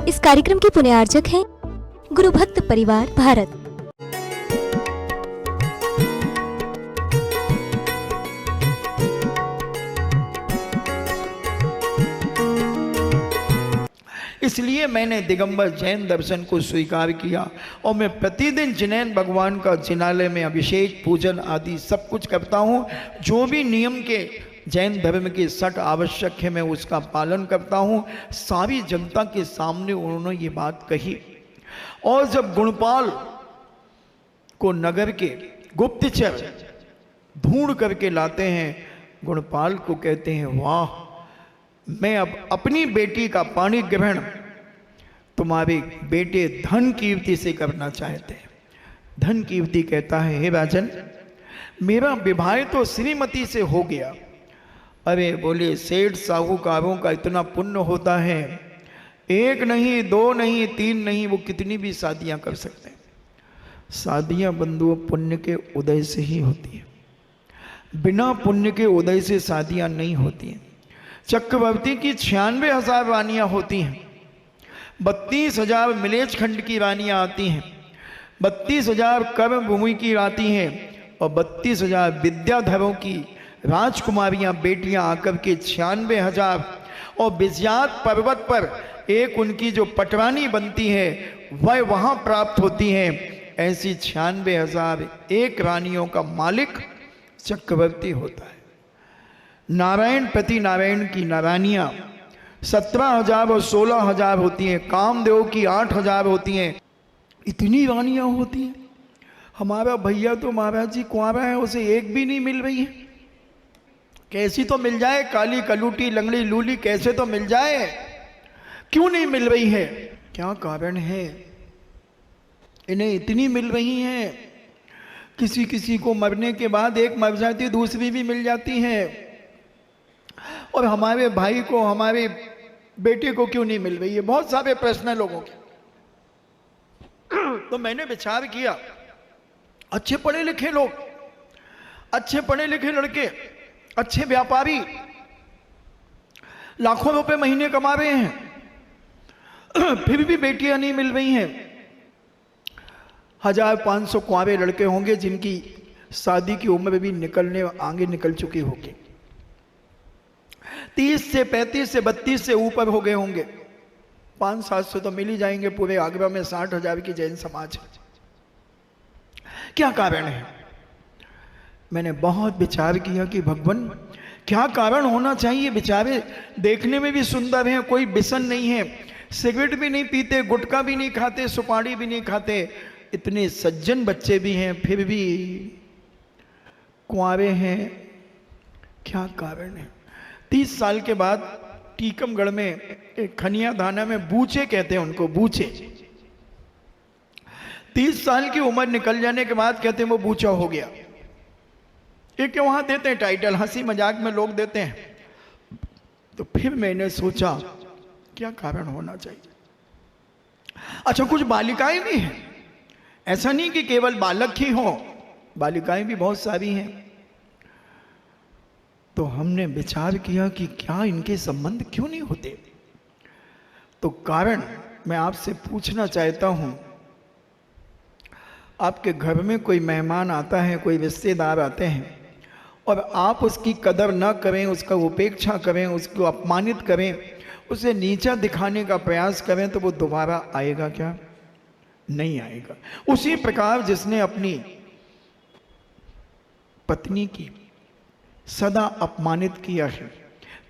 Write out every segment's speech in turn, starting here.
इस कार्यक्रम के पुण्यार्चक हैं गुरु भक्त परिवार भारत। इसलिए मैंने दिगंबर जैन दर्शन को स्वीकार किया और मैं प्रतिदिन जिनैन भगवान का जिनालय में अभिषेक पूजन आदि सब कुछ करता हूँ। जो भी नियम के जैन धर्म के सठ आवश्यक है मैं उसका पालन करता हूँ। सारी जनता के सामने उन्होंने ये बात कही। और जब गुणपाल को नगर के गुप्तचर ढूंढ करके लाते हैं, गुणपाल को कहते हैं, वाह, मैं अब अपनी बेटी का पाणी ग्रहण तुम्हारे बेटे धन कीर्ति से करना चाहते हैं। धन कीर्ति कहता है, हे राजन, मेरा विवाह तो श्रीमती से हो गया। अरे बोले, सेठ साहूकारों का इतना पुण्य होता है, एक नहीं, दो नहीं, तीन नहीं, वो कितनी भी शादियां कर सकते हैं। शादियां बंधुओं पुण्य के उदय से ही होती है, बिना पुण्य के उदय से शादियां नहीं होती हैं। चक्रवर्ती की 96,000 रानियां होती हैं, 32,000 मिलेच खंड की रानियां आती हैं, 32,000 कर्म भूमि की आती हैं और 32,000 विद्याधरों की राजकुमारियां बेटियां आकर के 96,000 और विजयात पर्वत पर एक उनकी जो पटरानी बनती है वह वहां प्राप्त होती है। ऐसी 96,001 रानियों का मालिक चक्रवर्ती होता है। नारायण प्रति नारायण की नारायणियां 17,000 और 16,000 होती हैं। कामदेव की 8,000 होती हैं। इतनी रानियां होती हैं। हमारा भैया तो महाराज जी कुंवारा है, उसे एक भी नहीं मिल रही है। कैसी तो मिल जाए, काली कलूटी लंगड़ी लूली कैसे तो मिल जाए, क्यों नहीं मिल रही है? क्या कारण है इन्हें इतनी मिल रही हैं? किसी किसी को मरने के बाद एक मर जाती, दूसरी भी मिल जाती है, और हमारे भाई को, हमारे बेटे को क्यों नहीं मिल रही है? बहुत सारे प्रश्न है लोगों के। तो मैंने विचार किया, अच्छे पढ़े लिखे लोग, अच्छे पढ़े लिखे लड़के, अच्छे व्यापारी लाखों रुपए महीने कमा रहे हैं, फिर भी बेटियां नहीं मिल रही हैं। 1,500 कुंवारे लड़के होंगे जिनकी शादी की उम्र भी आगे निकल चुकी होगी। 30 से 35 से 32 से ऊपर हो गए होंगे। 500-700 तो मिल ही जाएंगे। पूरे आगरा में 60,000 की जैन समाज है। क्या कारण है? मैंने बहुत विचार किया कि भगवान क्या कारण होना चाहिए। बेचारे देखने में भी सुंदर हैं, कोई बिसन नहीं है, सिगरेट भी नहीं पीते, गुटखा भी नहीं खाते, सुपारी भी नहीं खाते, इतने सज्जन बच्चे भी हैं, फिर भी कुंवारे हैं। क्या कारण है? 30 साल के बाद टीकमगढ़ में एक खनिया धाना में बूचे कहते हैं उनको, बूचे। 30 साल की उम्र निकल जाने के बाद कहते हैं वो बूचा हो गया। एक वहां देते हैं टाइटल, हंसी मजाक में लोग देते हैं। तो फिर मैंने सोचा क्या कारण होना चाहिए। अच्छा, कुछ बालिकाएं भी हैं, ऐसा नहीं कि केवल बालक ही हो, बालिकाएं भी बहुत सारी हैं। तो हमने विचार किया कि क्या इनके संबंध क्यों नहीं होते। तो कारण मैं आपसे पूछना चाहता हूं, आपके घर में कोई मेहमान आता है, कोई रिश्तेदार आते हैं, और आप उसकी कदर न करें, उसका उपेक्षा करें, उसको अपमानित करें, उसे नीचा दिखाने का प्रयास करें, तो वो दोबारा आएगा क्या? नहीं आएगा। उसी प्रकार जिसने अपनी पत्नी की सदा अपमानित किया है,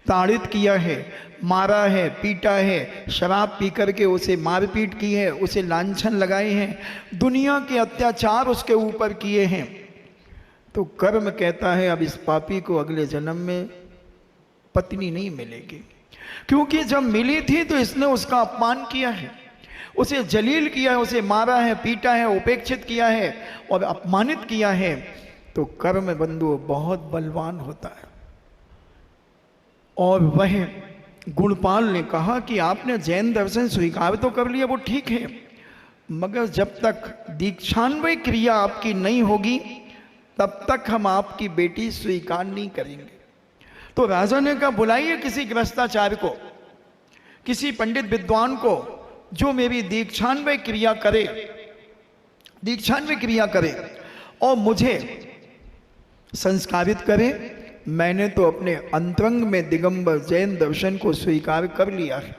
ताड़ित किया है, मारा है, पीटा है, शराब पी करके उसे मारपीट की है, उसे लांछन लगाए हैं, दुनिया के अत्याचार उसके ऊपर किए हैं, तो कर्म कहता है अब इस पापी को अगले जन्म में पत्नी नहीं मिलेगी। क्योंकि जब मिली थी तो इसने उसका अपमान किया है, उसे जलील किया है, उसे मारा है, पीटा है, उपेक्षित किया है और अपमानित किया है। तो कर्म बंधु बहुत बलवान होता है। और वह गुणपाल ने कहा कि आपने जैन दर्शन स्वीकार तो कर लिया, वो ठीक है, मगर जब तक दीक्षान्वय क्रिया आपकी नहीं होगी तब तक हम आपकी बेटी स्वीकार नहीं करेंगे। तो राजा ने कहा, बुलाइए किसी गृहस्थाचार्य को, किसी पंडित विद्वान को, जो मेरी दीक्षान्वय क्रिया करे, दीक्षान्वय क्रिया करे और मुझे संस्कारित करे। मैंने तो अपने अंतरंग में दिगंबर जैन दर्शन को स्वीकार कर लिया है।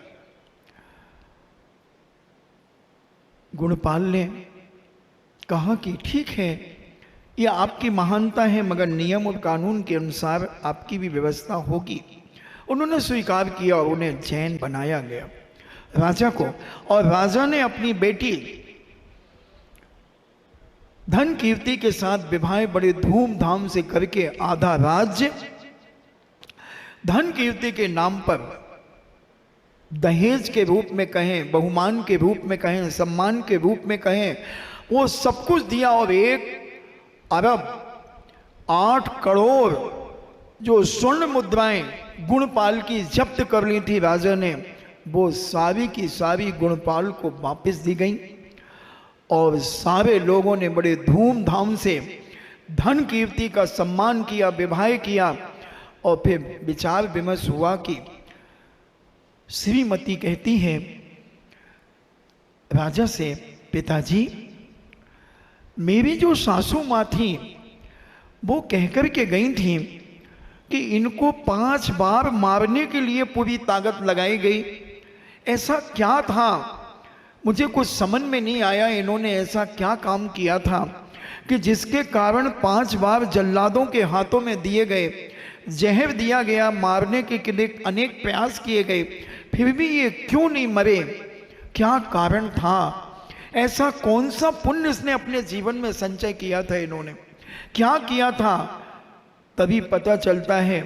गुणपाल ने कहा कि ठीक है, यह आपकी महानता है, मगर नियम और कानून के अनुसार आपकी भी व्यवस्था होगी। उन्होंने स्वीकार किया और उन्हें जैन बनाया गया राजा को। और राजा ने अपनी बेटी धन कीर्ति के साथ विवाह बड़े धूमधाम से करके आधा राज्य धन कीर्ति के नाम पर दहेज के रूप में कहें, बहुमान के रूप में कहें, सम्मान के रूप में कहें, वो सब कुछ दिया। और 1 अरब 8 करोड़ जो स्वर्ण मुद्राएं गुणपाल की जब्त कर ली थी राजा ने, वो सारी की सारी गुणपाल को वापस दी गई। और सारे लोगों ने बड़े धूमधाम से धन कीर्ति का सम्मान किया, विवाह किया। और फिर विचार विमर्श हुआ कि श्रीमती कहती है राजा से, पिताजी मेरी जो सासू माँ थी वो कहकर के गई थी कि इनको 5 बार मारने के लिए पूरी ताकत लगाई गई। ऐसा क्या था, मुझे कुछ समझ में नहीं आया, इन्होंने ऐसा क्या काम किया था कि जिसके कारण 5 बार जल्लादों के हाथों में दिए गए, जहर दिया गया, मारने के लिए अनेक प्रयास किए गए, फिर भी ये क्यों नहीं मरे? क्या कारण था? ऐसा कौन सा पुण्य इसने अपने जीवन में संचय किया था, इन्होंने क्या किया था? तभी पता चलता है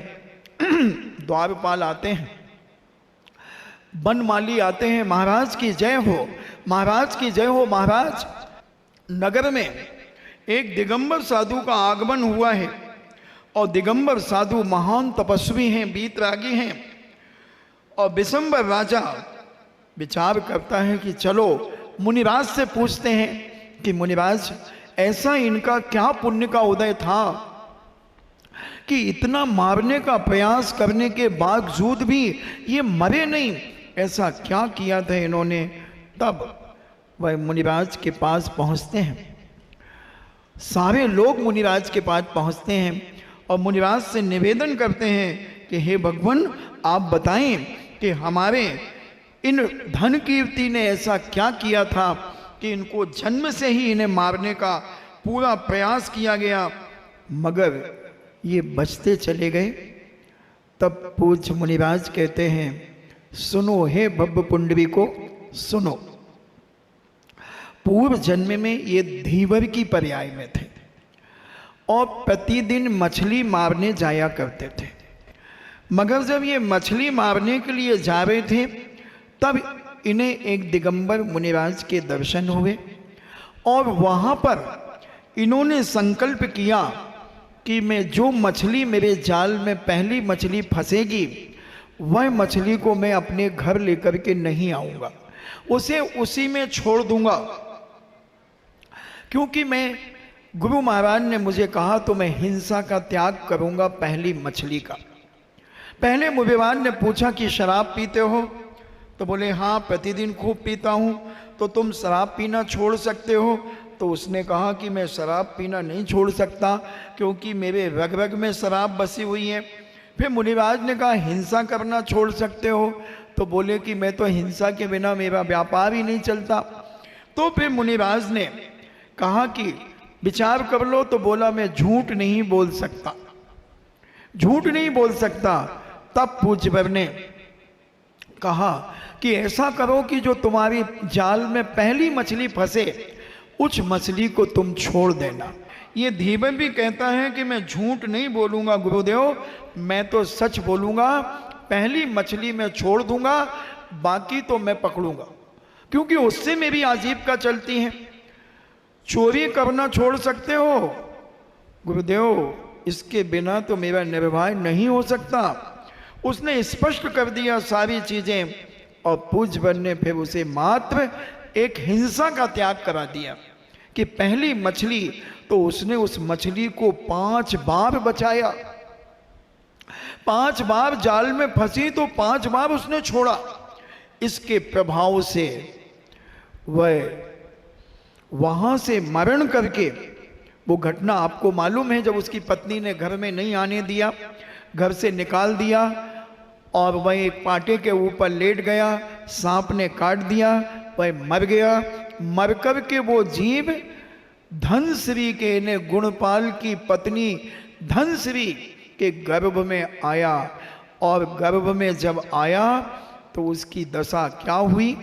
द्वारपाल आते हैं, बनमाली आते हैं, महाराज की जय हो, महाराज की जय हो। महाराज, नगर में एक दिगंबर साधु का आगमन हुआ है और दिगंबर साधु महान तपस्वी हैं, वीतरागी हैं। और विशंबर राजा विचार करता है कि चलो मुनिराज से पूछते हैं कि मुनिराज, ऐसा इनका क्या पुण्य का उदय था कि इतना मारने का प्रयास करने के बावजूद भी ये मरे नहीं? ऐसा क्या किया था इन्होंने? तब वह मुनिराज के पास पहुंचते हैं, सारे लोग मुनिराज के पास पहुंचते हैं और मुनिराज से निवेदन करते हैं कि हे भगवान, आप बताएं कि हमारे इन धन कीर्ति ने ऐसा क्या किया था कि इनको जन्म से ही इन्हें मारने का पूरा प्रयास किया गया, मगर ये बचते चले गए। तब पूज्य मुनिराज कहते हैं, सुनो हे भव्य पुंडरी को, सुनो। पूर्व जन्म में ये धीवर की पर्याय में थे और प्रतिदिन मछली मारने जाया करते थे। मगर जब ये मछली मारने के लिए जा रहे थे तब इन्हें एक दिगंबर मुनिराज के दर्शन हुए और वहाँ पर इन्होंने संकल्प किया कि मैं जो मछली मेरे जाल में पहली मछली फंसेगी वह मछली को मैं अपने घर लेकर के नहीं आऊँगा, उसे उसी में छोड़ दूंगा, क्योंकि मैं गुरु महाराज ने मुझे कहा तो मैं हिंसा का त्याग करूंगा पहली मछली का। पहले मुनिराज ने पूछा कि शराब पीते हो? तो बोले हाँ, प्रतिदिन खूब पीता हूँ। तो तुम शराब पीना छोड़ सकते हो? तो उसने कहा कि मैं शराब पीना नहीं छोड़ सकता क्योंकि मेरे रग रग में शराब बसी हुई है। फिर मुनिराज ने कहा हिंसा करना छोड़ सकते हो? तो बोले कि मैं तो हिंसा के बिना मेरा व्यापार ही नहीं चलता। तो फिर मुनिराज ने कहा कि विचार कर लो। तो बोला मैं झूठ नहीं बोल सकता, झूठ नहीं बोल सकता। तब पूज्यवर ने कहा कि ऐसा करो कि जो तुम्हारी जाल में पहली मछली फंसे उस मछली को तुम छोड़ देना। ये धीवर भी कहता है कि मैं झूठ नहीं बोलूंगा गुरुदेव, मैं तो सच बोलूंगा, पहली मछली मैं छोड़ दूंगा, बाकी तो मैं पकड़ूंगा, क्योंकि उससे मेरी आजीविका चलती है। चोरी करना छोड़ सकते हो गुरुदेव, इसके बिना तो मेरा निर्वाह नहीं हो सकता। उसने स्पष्ट कर दिया सारी चीजें और पूज्यवर ने फिर उसे मात्र एक हिंसा का त्याग करा दिया कि पहली मछली तो उसने उस मछली को 5 बार बचाया, 5 बार जाल में फंसी तो 5 बार उसने छोड़ा। इसके प्रभाव से वह वहां से मरण करके, वो घटना आपको मालूम है, जब उसकी पत्नी ने घर में नहीं आने दिया, घर से निकाल दिया और वह एक पाटे के ऊपर लेट गया, सांप ने काट दिया, वह मर गया। मर कर के वो जीव धनश्री के ने गुणपाल की पत्नी धनश्री के गर्भ में आया, और गर्भ में जब आया तो उसकी दशा क्या हुई।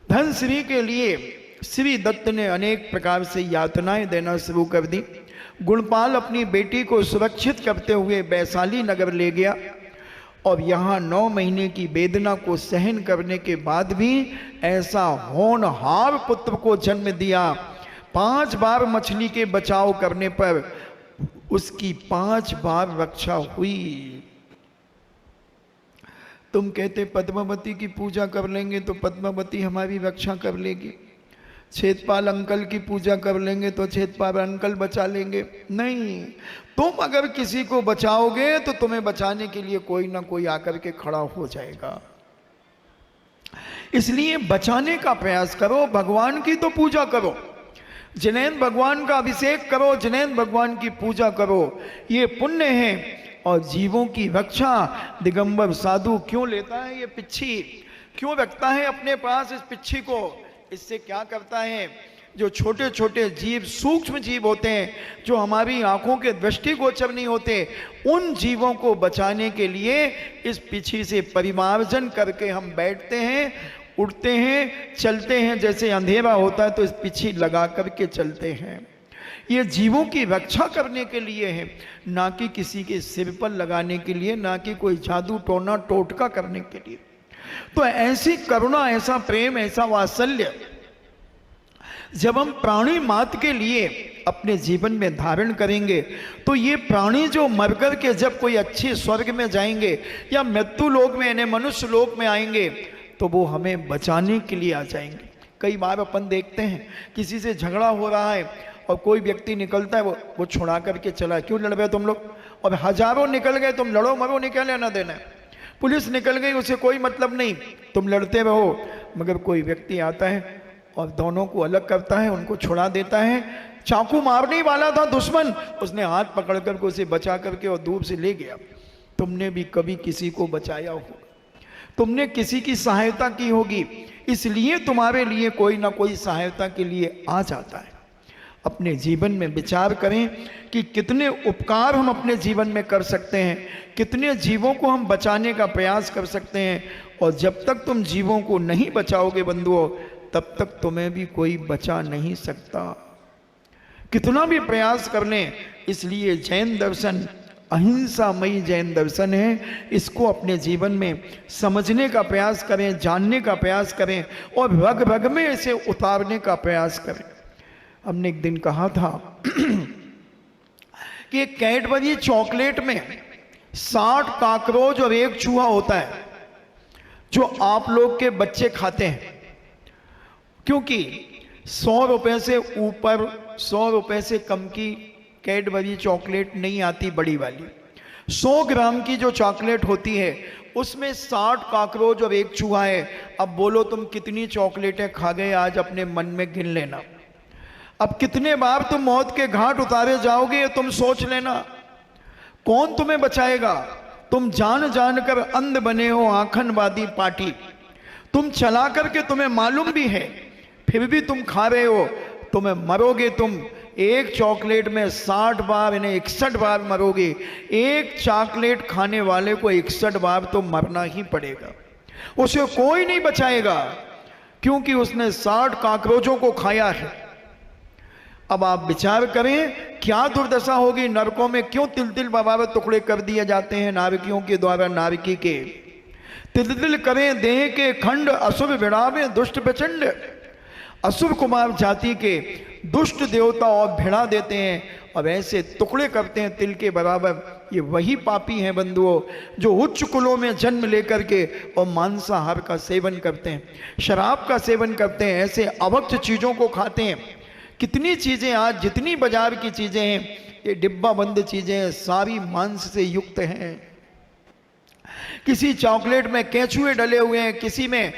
धनश्री के लिए श्री दत्त ने अनेक प्रकार से यातनाएं देना शुरू कर दी। गुणपाल अपनी बेटी को सुरक्षित करते हुए वैशाली नगर ले गया, और यहाँ 9 महीने की वेदना को सहन करने के बाद भी ऐसा होनहार पुत्र को जन्म दिया। 5 बार मछली के बचाव करने पर उसकी 5 बार रक्षा हुई। तुम कहते पद्मावती की पूजा कर लेंगे तो पद्मावती हमारी रक्षा कर लेगी, छेदपाल अंकल की पूजा कर लेंगे तो छेदपाल अंकल बचा लेंगे। नहीं, तुम अगर किसी को बचाओगे तो तुम्हें बचाने के लिए कोई ना कोई आकर के खड़ा हो जाएगा। इसलिए बचाने का प्रयास करो। भगवान की तो पूजा करो, जिनेंद्र भगवान का अभिषेक करो, जिनेंद्र भगवान की पूजा करो, ये पुण्य है। और जीवों की रक्षा दिगंबर साधु क्यों लेता है, ये पिच्छी क्यों रखता है अपने पास इस पिच्छी को। इससे क्या करता है, जो छोटे छोटे जीव, सूक्ष्म जीव होते हैं, जो हमारी आंखों के दृष्टिगोचर नहीं होते, उन जीवों को बचाने के लिए इस पिच्छी से परिमार्जन करके हम बैठते हैं, उठते हैं, चलते हैं। जैसे अंधेरा होता है तो इस पिच्छी लगा करके चलते हैं। ये जीवों की रक्षा करने के लिए है, ना कि किसी के सिर पर लगाने के लिए, ना कि कोई जादू टोना टोटका करने के लिए। तो ऐसी करुणा, ऐसा प्रेम, ऐसा वात्सल्य जब हम प्राणी मात्र के लिए अपने जीवन में धारण करेंगे, तो ये प्राणी जो मरकर के जब कोई अच्छे स्वर्ग में जाएंगे या मृत्यु लोक में यानी मनुष्य लोक में आएंगे, तो वो हमें बचाने के लिए आ जाएंगे। कई बार अपन देखते हैं किसी से झगड़ा हो रहा है और कोई व्यक्ति निकलता है, वो छुड़ा करके चला, क्यों लड़ रहे तुम लोग, और हजारों निकल गए, तुम लड़ो मरो, नहीं क्या लेना देना है। पुलिस निकल गई, उसे कोई मतलब नहीं, तुम लड़ते रहो। मगर कोई व्यक्ति आता है और दोनों को अलग करता है, उनको छुड़ा देता है। चाकू मारने वाला था दुश्मन, उसने हाथ पकड़ करके उसे बचा करके और दूर से ले गया। तुमने भी कभी किसी को बचाया होगा, तुमने किसी की सहायता की होगी, इसलिए तुम्हारे लिए कोई ना कोई सहायता के लिए आ जाता है। अपने जीवन में विचार करें कि कितने उपकार हम अपने जीवन में कर सकते हैं, कितने जीवों को हम बचाने का प्रयास कर सकते हैं। और जब तक तुम जीवों को नहीं बचाओगे बंधुओं, तब तक तुम्हें भी कोई बचा नहीं सकता, कितना भी प्रयास कर लें। इसलिए जैन दर्शन अहिंसामयी जैन दर्शन है, इसको अपने जीवन में समझने का प्रयास करें, जानने का प्रयास करें और रग रग में इसे उतारने का प्रयास करें। हमने एक दिन कहा था कि एक कैडबरी चॉकलेट में 60 काकरोच और 1 चूहा होता है, जो आप लोग के बच्चे खाते हैं, क्योंकि 100 रुपए से ऊपर, 100 रुपए से कम की कैडबरी चॉकलेट नहीं आती बड़ी वाली। 100 ग्राम की जो चॉकलेट होती है उसमें 60 काकरोच और 1 चूहा है। अब बोलो तुम कितनी चॉकलेटें खा गए आज, अपने मन में गिन लेना। अब कितने बार तुम मौत के घाट उतारे जाओगे ये तुम सोच लेना। कौन तुम्हें बचाएगा। तुम जान जान कर अंध बने हो, आंखनवादी पार्टी। तुम चला करके तुम्हें मालूम भी है, फिर भी तुम खा रहे हो। तुम्हें मरोगे तुम एक चॉकलेट में 60 बार यानी 61 बार मरोगे। एक चॉकलेट खाने वाले को 61 बार तो मरना ही पड़ेगा, उसे कोई नहीं बचाएगा, क्योंकि उसने 60 काकरोचों को खाया है। अब आप विचार करें क्या दुर्दशा होगी नरकों में। क्यों तिल तिल बराबर टुकड़े कर दिए जाते हैं नारकियों के द्वारा नारकी के। तिल तिल करें देह के खंड, असुर भिड़ावे दुष्ट प्रचंड। असुर कुमार जाति के दुष्ट देवता और भिड़ा देते हैं और ऐसे टुकड़े करते हैं तिल के बराबर। ये वही पापी हैं बंधुओं जो उच्च कुलों में जन्म लेकर के और मांसाहार का सेवन करते हैं, शराब का सेवन करते हैं, ऐसे अभक्त चीज़ों को खाते हैं। कितनी चीज़ें आज जितनी बाजार की चीज़ें हैं ये डिब्बा बंद चीज़ें हैं, सारी मांस से युक्त हैं। किसी चॉकलेट में केंचुए डले हुए हैं, किसी में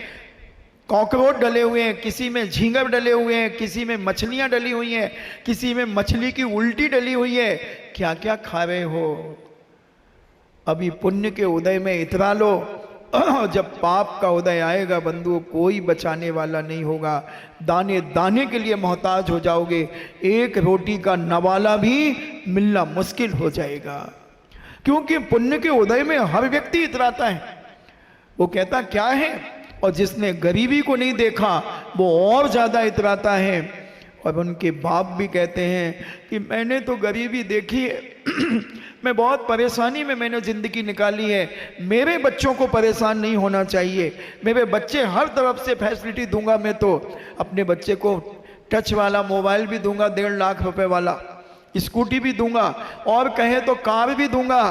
कॉकरोच डले हुए हैं, किसी में झींगर डले हुए हैं, किसी में मछलियां डली हुई हैं, किसी में मछली की उल्टी डली हुई है। क्या क्या खा रहे हो? अभी पुण्य के उदय में इतरा लो, जब पाप का उदय आएगा बंधुओं, कोई बचाने वाला नहीं होगा। दाने दाने के लिए मोहताज हो जाओगे। एक रोटी का नवाला भी मिलना मुश्किल हो जाएगा, क्योंकि पुण्य के उदय में हर व्यक्ति इतराता है। वो कहता क्या है, और जिसने गरीबी को नहीं देखा वो और ज्यादा इतराता है। और उनके बाप भी कहते हैं कि मैंने तो गरीबी देखी है, मैं बहुत परेशानी में मैंने ज़िंदगी निकाली है, मेरे बच्चों को परेशान नहीं होना चाहिए। मेरे बच्चे हर तरफ से फैसिलिटी दूंगा, मैं तो अपने बच्चे को टच वाला मोबाइल भी दूंगा, 1.5 लाख रुपए वाला स्कूटी भी दूंगा, और कहे तो कार भी दूंगा।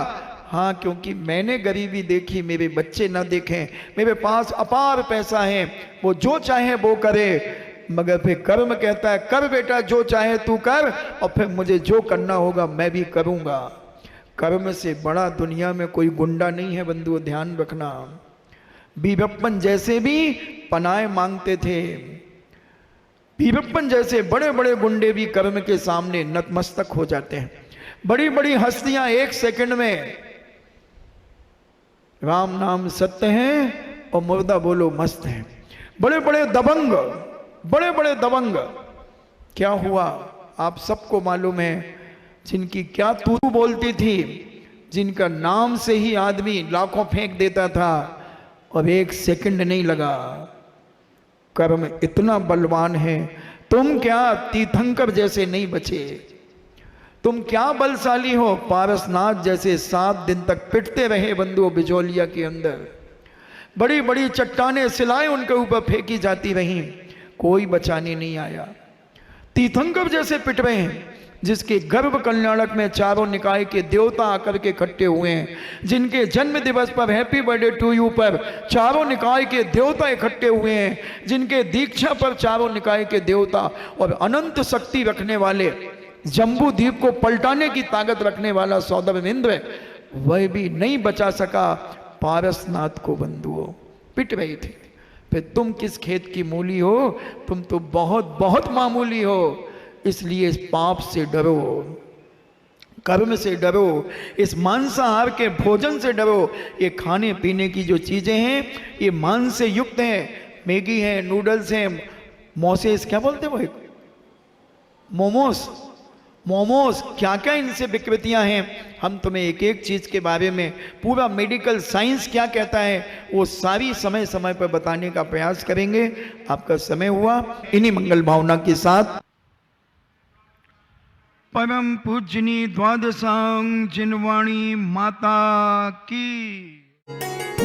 हाँ, क्योंकि मैंने गरीबी देखी, मेरे बच्चे ना देखें। मेरे पास अपार पैसा है, वो जो चाहे वो करे, मगर फिर कर्म कहता है कर बेटा जो चाहे तू कर, और फिर मुझे जो करना होगा मैं भी करूंगा। कर्म से बड़ा दुनिया में कोई गुंडा नहीं है बंधुओं, ध्यान रखना। बीरप्पन जैसे भी पनाहे मांगते थे, बीरप्पन जैसे बड़े बड़े गुंडे भी कर्म के सामने नतमस्तक हो जाते हैं। बड़ी बड़ी हस्तियां 1 सेकंड में राम नाम सत्य है और मुर्दा बोलो मस्त है। बड़े बड़े दबंग, बड़े बड़े दबंग क्या हुआ आप सबको मालूम है, जिनकी क्या तू बोलती थी, जिनका नाम से ही आदमी लाखों फेंक देता था और 1 सेकंड नहीं लगा। कर्म इतना बलवान है, तुम क्या तीर्थंकर जैसे नहीं बचे, तुम क्या बलशाली हो। पारसनाथ जैसे 7 दिन तक पिटते रहे बंधुओं बिजौलिया के अंदर, बड़ी बड़ी चट्टानें सिलाएं उनके ऊपर फेंकी जाती रहीं, कोई बचाने नहीं आया। तीर्थंकर जैसे पिट रहे हैं, जिसके गर्भ कल्याणक में चारों निकाय के देवता आकर के इकट्ठे हुए हैं, जिनके जन्म दिवस पर हैप्पी बर्थडे टू यू पर चारों निकाय के देवता इकट्ठे हुए हैं, जिनके दीक्षा पर चारों निकाय के देवता और अनंत शक्ति रखने वाले, जम्बू द्वीप को पलटाने की ताकत रखने वाला सौदव इंद्र, वह भी नहीं बचा सका पारसनाथ को बंधुओं, पिट रहे थे। फिर तुम किस खेत की मूली हो, तुम तो बहुत बहुत मामूली हो। इसलिए इस पाप से डरो, कर्म से डरो, इस मांसाहार के भोजन से डरो। ये खाने पीने की जो चीजें हैं ये मांस से युक्त हैं, मैगी है, नूडल्स हैं, मोसेस क्या बोलते हैं वो, मोमोस, मोमोस, क्या क्या इनसे विकृतियां हैं। हम तुम्हें एक एक चीज के बारे में पूरा मेडिकल साइंस क्या कहता है वो सारी समय समय पर बताने का प्रयास करेंगे। आपका समय हुआ, इन्हीं मंगल भावना के साथ परम पूजनी द्वादशांग जिनवाणी माता की।